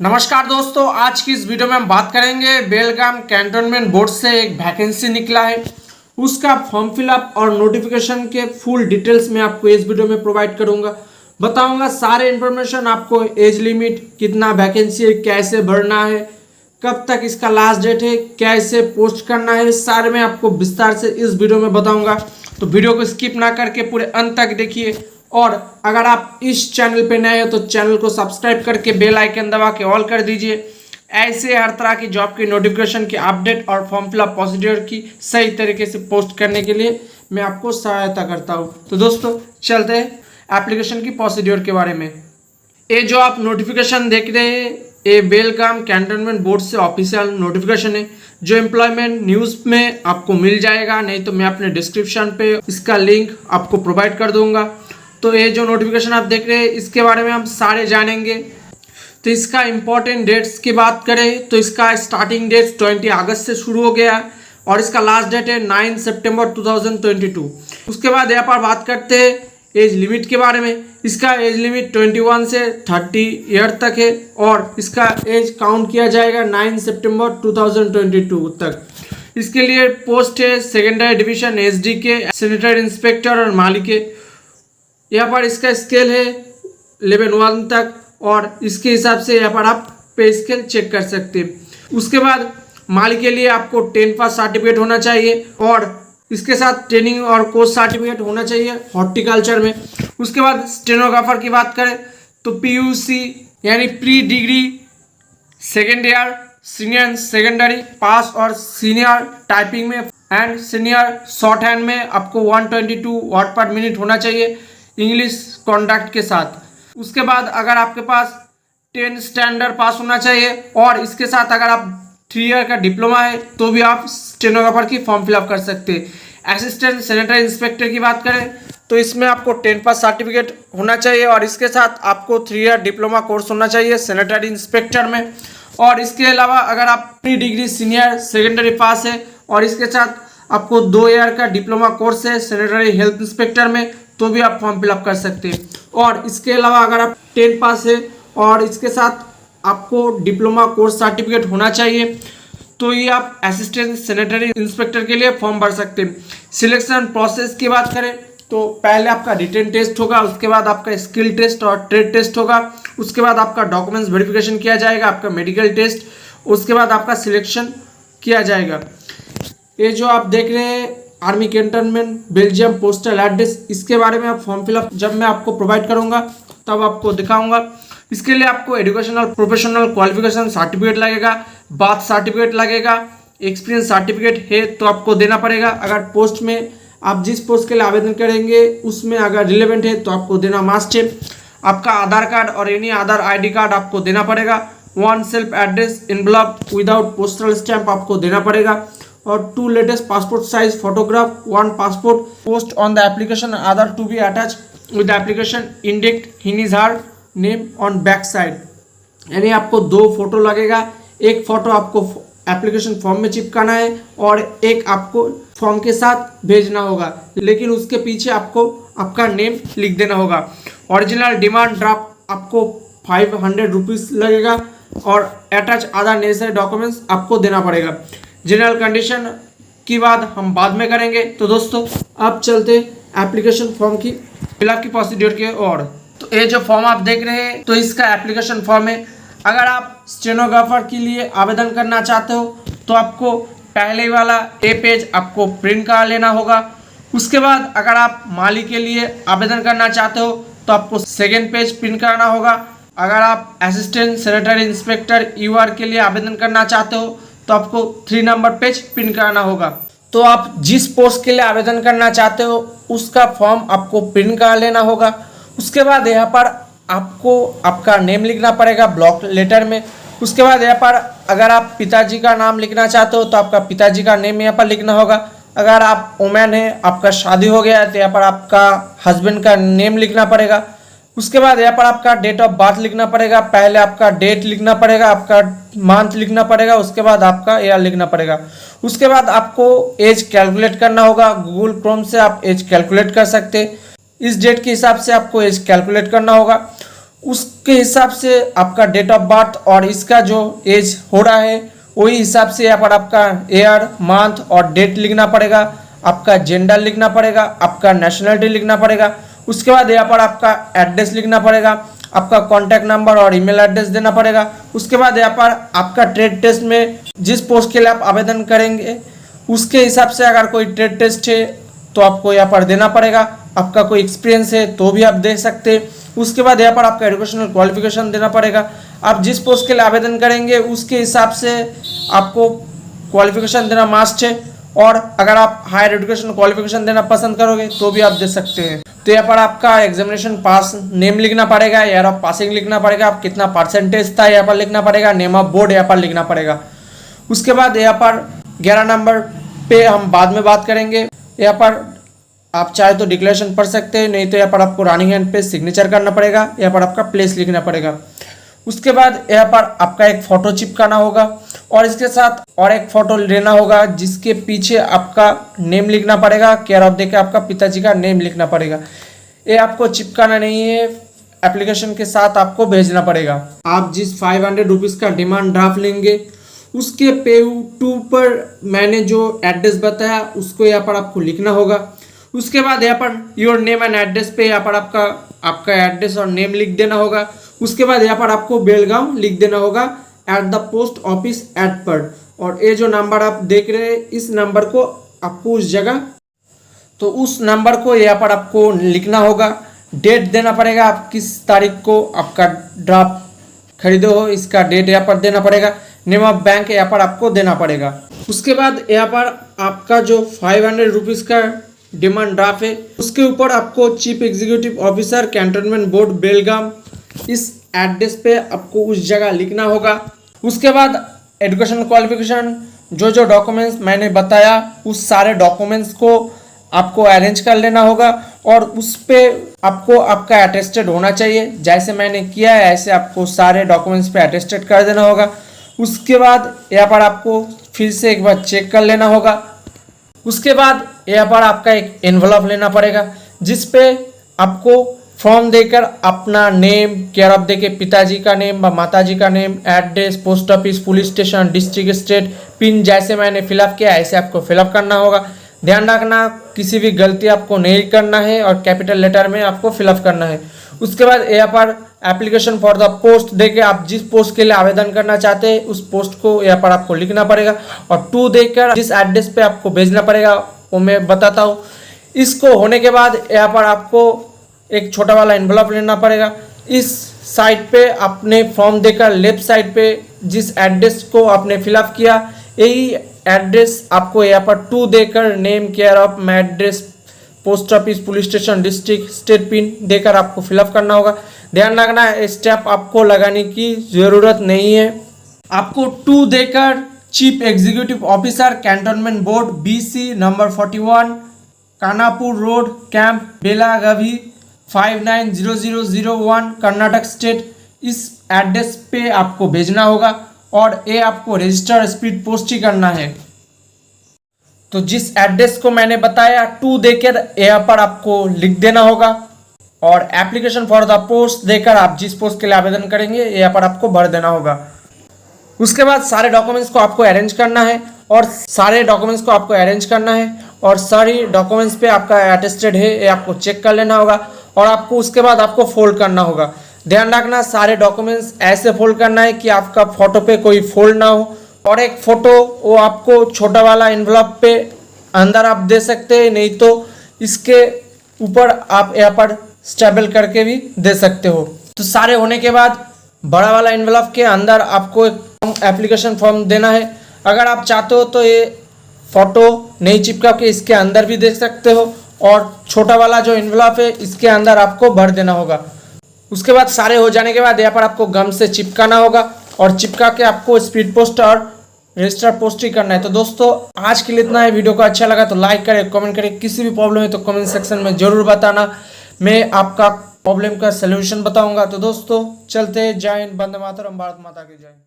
नमस्कार दोस्तों, आज की इस वीडियो में हम बात करेंगे बेलगाम कैंटोनमेंट बोर्ड से एक वैकेंसी निकला है, उसका फॉर्म फिलअप और नोटिफिकेशन के फुल डिटेल्स मैं आपको इस वीडियो में प्रोवाइड करूंगा। बताऊंगा सारे इन्फॉर्मेशन आपको, एज लिमिट, कितना वैकेंसी है, कैसे भरना है, कब तक इसका लास्ट डेट है, कैसे पोस्ट करना है, सारे मैं आपको विस्तार से इस वीडियो में बताऊंगा। तो वीडियो को स्किप ना करके पूरे अंत तक देखिए। और अगर आप इस चैनल पे नए हो तो चैनल को सब्सक्राइब करके बेल आइकन दबा के ऑल कर दीजिए। ऐसे हर तरह की जॉब की नोटिफिकेशन की अपडेट और फॉर्म फिलअप प्रोसीड्यूर की सही तरीके से पोस्ट करने के लिए मैं आपको सहायता करता हूं। तो दोस्तों चलते हैं एप्लीकेशन की प्रोसीड्यूर के बारे में। ये जो आप नोटिफिकेशन देख रहे हैं, ये बेलगाम कैंटोनमेंट बोर्ड से ऑफिशियल नोटिफिकेशन है, जो एम्प्लॉयमेंट न्यूज़ में आपको मिल जाएगा, नहीं तो मैं अपने डिस्क्रिप्शन पे इसका लिंक आपको प्रोवाइड कर दूंगा। तो ये जो नोटिफिकेशन आप देख रहे हैं, इसके बारे में हम सारे जानेंगे। तो इसका इम्पोर्टेंट डेट्स की बात करें तो इसका स्टार्टिंग डेट 20 अगस्त से शुरू हो गया और इसका लास्ट डेट है 9 सितंबर 2022। उसके बाद यहाँ पर बात करते हैं एज लिमिट के बारे में। इसका एज लिमिट 21 से 30 ईयर तक है और इसका एज काउंट किया जाएगा 9 सितंबर 2022 तक। इसके लिए पोस्ट है सेकेंडरी डिवीजन एसडी के सैनिटरी इंस्पेक्टर और माली के। यहाँ पर इसका स्केल है लेवल 1 तक और इसके हिसाब से यहाँ पर आप पे स्केल चेक कर सकते हैं। उसके बाद माली के लिए आपको 10 पास सर्टिफिकेट होना चाहिए और इसके साथ ट्रेनिंग और कोर्स सर्टिफिकेट होना चाहिए हॉर्टिकल्चर में। उसके बाद स्टेनोग्राफर की बात करें तो पीयूसी यानी pre degree second year senior secondary पास और सीनियर टाइपिंग में एंड सीनियर शॉर्ट हैंड में आपको 122 वर्ड पर मिनट होना चाहिए इंग्लिश कॉन्डक्ट के साथ। उसके बाद अगर आपके पास 10 स्टैंडर्ड पास होना चाहिए और इसके साथ अगर आप 3 ईयर का डिप्लोमा है तो भी आप स्टेनोग्राफर की फॉर्म फिलअप कर सकते हैं। असिस्टेंट सैनिटरी इंस्पेक्टर की बात करें तो इसमें आपको 10 पास सर्टिफिकेट होना चाहिए और इसके साथ आपको 3 ईयर डिप्लोमा कोर्स होना चाहिए सैनिटरी इंस्पेक्टर में। और इसके अलावा अगर आप प्री डिग्री सीनियर सेकेंडरी पास है और इसके साथ आपको 2 ईयर का डिप्लोमा कोर्स है सैनिटरी हेल्थ इंस्पेक्टर में तो भी आप फॉर्म फिलअप कर सकते हैं। और इसके अलावा अगर आप 10 पास है और इसके साथ आपको डिप्लोमा कोर्स सर्टिफिकेट होना चाहिए तो ये आप असिस्टेंट सैनिटरी इंस्पेक्टर के लिए फॉर्म भर सकते हैं। सिलेक्शन प्रोसेस की बात करें तो पहले आपका रिटन टेस्ट होगा, उसके बाद आपका स्किल टेस्ट और ट्रेड टेस्ट होगा, उसके बाद आपका डॉक्यूमेंट्स वेरिफिकेशन किया जाएगा, आपका मेडिकल टेस्ट, उसके बाद आपका सिलेक्शन किया जाएगा। ये जो आप देख रहे हैं army cantonment Belgium postal address, इसके बारे में आप फॉर्म फिलअप जब मैं आपको प्रोवाइड करूंगा तब आपको दिखाऊंगा। इसके लिए आपको एजुकेशनल प्रोफेशनल क्वालिफिकेशन सर्टिफिकेट लगेगा, बाथ सर्टिफिकेट लगेगा, एक्सपीरियंस सर्टिफिकेट है तो आपको देना पड़ेगा। अगर पोस्ट में आप जिस पोस्ट के लिए आवेदन करेंगे उसमें अगर रिलेवेंट है तो आपको देना मस्ट है। आपका आधार कार्ड और एनी अदर ID कार्ड आपको देना पड़ेगा। 1 self address envelope without postal stamp आपको देना पड़ेगा और 2 latest passport size photograph, 1 passport post on the application other to be attach with application indicate his is her name on back side. यानी आपको 2 photo लगेगा, एक फोटो आपको application form में चिपकाना है और एक आपको फॉर्म के साथ भेजना होगा, लेकिन उसके पीछे आपको आपका नेम लिख देना होगा। ओरिजिनल डिमांड ड्राफ्ट आपको 500 रुपीज़ लगेगा और अटैच अदर नेसेसरी डॉक्यूमेंट्स आपको देना पड़ेगा। जनरल कंडीशन की बात हम बाद में करेंगे। तो दोस्तों अब चलते एप्लीकेशन फॉर्म की फिलअप की प्रोसीड्यूर की ओर। तो ये जो फॉर्म आप देख रहे हैं तो इसका एप्लीकेशन फॉर्म है। अगर आप स्टेनोग्राफर के लिए आवेदन करना चाहते हो तो आपको पहले वाला ए पेज आपको प्रिंट करा लेना होगा। उसके बाद अगर आप माली के लिए आवेदन करना चाहते हो तो आपको सेकेंड पेज प्रिंट कराना होगा। अगर आप असिस्टेंट सैनिटरी इंस्पेक्टर UR के लिए आवेदन करना चाहते हो तो आपको 3 नंबर पेज प्रिंट कराना होगा। तो आप जिस पोस्ट के लिए आवेदन करना चाहते हो उसका फॉर्म आपको प्रिंट करा लेना होगा। उसके बाद यहाँ पर आपको आपका नेम लिखना पड़ेगा ब्लॉक लेटर में। उसके बाद यहाँ पर अगर आप पिताजी का नाम लिखना चाहते हो तो आपका पिताजी का नेम यहाँ पर लिखना होगा। अगर आप वुमेन है, आपका शादी हो गया है तो यहाँ पर आपका हस्बैंड का नेम लिखना पड़ेगा। उसके बाद यहाँ पर आपका डेट ऑफ बर्थ लिखना पड़ेगा। पहले आपका डेट लिखना पड़ेगा, आपका मंथ लिखना पड़ेगा, उसके बाद आपका ईयर लिखना पड़ेगा। उसके बाद आपको एज कैलकुलेट करना होगा। गूगल क्रोम से आप एज कैलकुलेट कर सकते हैं। इस डेट के हिसाब से आपको एज कैलकुलेट करना होगा। उसके हिसाब से आपका डेट ऑफ बर्थ और इसका जो एज हो रहा है वही हिसाब से यहाँ पर आपका ईयर, मंथ और डेट लिखना पड़ेगा, आपका जेंडर लिखना पड़ेगा, आपका नेशनलिटी लिखना पड़ेगा। उसके बाद यहाँ पर आपका एड्रेस लिखना पड़ेगा, आपका कॉन्टैक्ट नंबर और ईमेल एड्रेस देना पड़ेगा। उसके बाद यहाँ पर आपका ट्रेड टेस्ट में जिस पोस्ट के लिए आप आवेदन करेंगे उसके हिसाब से अगर कोई ट्रेड टेस्ट है तो आपको यहाँ पर देना पड़ेगा। आपका कोई एक्सपीरियंस है तो भी आप दे सकते हैं। उसके बाद यहाँ पर आपका एजुकेशनल क्वालिफिकेशन देना पड़ेगा। आप जिस पोस्ट के लिए आवेदन करेंगे उसके हिसाब से आपको क्वालिफिकेशन देना मस्ट है, और अगर आप हायर एजुकेशन क्वालिफिकेशन देना पसंद करोगे तो भी आप दे सकते हैं। तो यहाँ पर आपका एग्जामिनेशन पास नेम लिखना पड़ेगा, ईयर ऑफ पासिंग लिखना पड़ेगा, आप कितना परसेंटेज था यहाँ पर लिखना पड़ेगा, नेम ऑफ बोर्ड यहाँ पर लिखना पड़ेगा। उसके बाद यहाँ पर 11 नंबर पे हम बाद में बात करेंगे। यहाँ पर आप चाहे तो डिक्लेरेशन पढ़ सकते हैं, नहीं तो यहाँ पर आपको रनिंग हैंड पे सिग्नेचर करना पड़ेगा, यहाँ पर आपका प्लेस लिखना पड़ेगा। उसके बाद यहाँ पर आपका एक फ़ोटो चिपकाना होगा और इसके साथ और एक फ़ोटो लेना होगा जिसके पीछे आपका नेम लिखना पड़ेगा, केयर ऑफ देकर आपका पिताजी का नेम लिखना पड़ेगा। ये आपको चिपकाना नहीं है, एप्लीकेशन के साथ आपको भेजना पड़ेगा। आप जिस 500 रुपीज़ का डिमांड ड्राफ्ट लेंगे उसके पे2 पर मैंने जो एड्रेस बताया उसको यहाँ पर आपको लिखना होगा। उसके बाद यहाँ per your name and address पे यहाँ पर आपका एड्रेस और नेम लिख देना होगा। उसके बाद यहाँ पर आपको बेलगांव लिख देना होगा at the post office at पर, और ये जो नंबर आप देख रहे हैं इस नंबर को आपको उस जगह, तो उस नंबर को यहाँ पर आपको लिखना होगा। डेट देना पड़ेगा, आप किस तारीख को आपका ड्राफ्ट खरीदे हो इसका डेट यहाँ पर देना पड़ेगा। नेम ऑफ बैंक यहाँ पर आपको देना पड़ेगा। उसके बाद यहाँ पर आपका जो 500 रुपीज़ का डिमांड ड्राफ्ट है उसके ऊपर आपको chief executive officer cantonment board Belgaum इस एड्रेस पे आपको उस जगह लिखना होगा। उसके बाद एजुकेशन क्वालिफिकेशन जो डॉक्यूमेंट्स मैंने बताया उस सारे डॉक्यूमेंट्स को आपको अरेंज कर लेना होगा और उस पे आपको आपका अटेस्टेड होना चाहिए। जैसे मैंने किया है ऐसे आपको सारे डॉक्यूमेंट्स पे अटेस्टेड कर देना होगा। उसके बाद यहाँ पर आपको फिर से एक बार चेक कर लेना होगा। उसके बाद यहाँ पर आपका एक एनवलप लेना पड़ेगा जिस पे आपको फॉर्म देकर अपना नेम, केयर ऑफ देके पिताजी का नेम व माताजी का name, address, post office, police station, district, state, pin जैसे मैंने फिलअप किया ऐसे आपको फिलअप करना होगा। ध्यान रखना किसी भी गलती आपको नहीं करना है और कैपिटल लेटर में आपको फिलअप करना है। उसके बाद यहाँ पर एप्लीकेशन फॉर द पोस्ट देके आप जिस पोस्ट के लिए आवेदन करना चाहते हैं उस पोस्ट को यहाँ पर आपको लिखना पड़ेगा और 2 देकर जिस एड्रेस पे आपको भेजना पड़ेगा वो मैं बताता हूँ। इसको होने के बाद यहाँ पर आपको एक छोटा वाला एनवलप लेना पड़ेगा। इस साइड पे अपने फॉर्म देकर लेफ्ट साइड पे जिस एड्रेस को आपने फिलअप किया यही एड्रेस आपको यहाँ पर 2 देकर name, care of, my address, post office, police station, district, state, pin देकर आपको फिलअप करना होगा। ध्यान रखना स्टेप आपको लगाने की ज़रूरत नहीं है। आपको 2 देकर chief executive officer cantonment board BC number 41 Khanapur road camp Belagavi 590001 Karnataka state इस एड्रेस पे आपको भेजना होगा और ये आपको रजिस्टर स्पीड पोस्ट ही करना है। तो जिस एड्रेस को मैंने बताया 2 देकर यहाँ पर आपको लिख देना होगा और एप्लीकेशन फॉर द पोस्ट देकर आप जिस पोस्ट के लिए आवेदन करेंगे यहाँ पर आपको भर देना होगा। उसके बाद सारे डॉक्यूमेंट्स को आपको अरेंज करना है और सारे डॉक्यूमेंट्स पे आपका अटेस्टेड है ये आपको चेक कर लेना होगा और आपको उसके बाद आपको फोल्ड करना होगा। ध्यान रखना सारे डॉक्यूमेंट्स ऐसे फोल्ड करना है कि आपका फोटो पे कोई फोल्ड ना हो और एक फ़ोटो वो आपको छोटा वाला एनवलप पे अंदर आप दे सकते हैं, नहीं तो इसके ऊपर आप यहाँ पर स्टेबल करके भी दे सकते हो। तो सारे होने के बाद बड़ा वाला एनवलप के अंदर आपको एक एप्लीकेशन फॉर्म देना है। अगर आप चाहते हो तो ये फ़ोटो नहीं चिपका के इसके अंदर भी दे सकते हो और छोटा वाला जो एनवलप है इसके अंदर आपको भर देना होगा। उसके बाद सारे हो जाने के बाद यहाँ पर आपको गम से चिपकाना होगा और चिपका के आपको स्पीड पोस्ट और रजिस्टर पोस्ट ही करना है। तो दोस्तों आज के लिए इतना है। वीडियो को अच्छा लगा तो लाइक करें, कमेंट करें। किसी भी प्रॉब्लम है तो कमेंट सेक्शन में ज़रूर बताना, मैं आपका प्रॉब्लम का सलूशन बताऊंगा। तो दोस्तों चलते हैं। जय हिंद, वंदे मातरम, भारत माता की जय।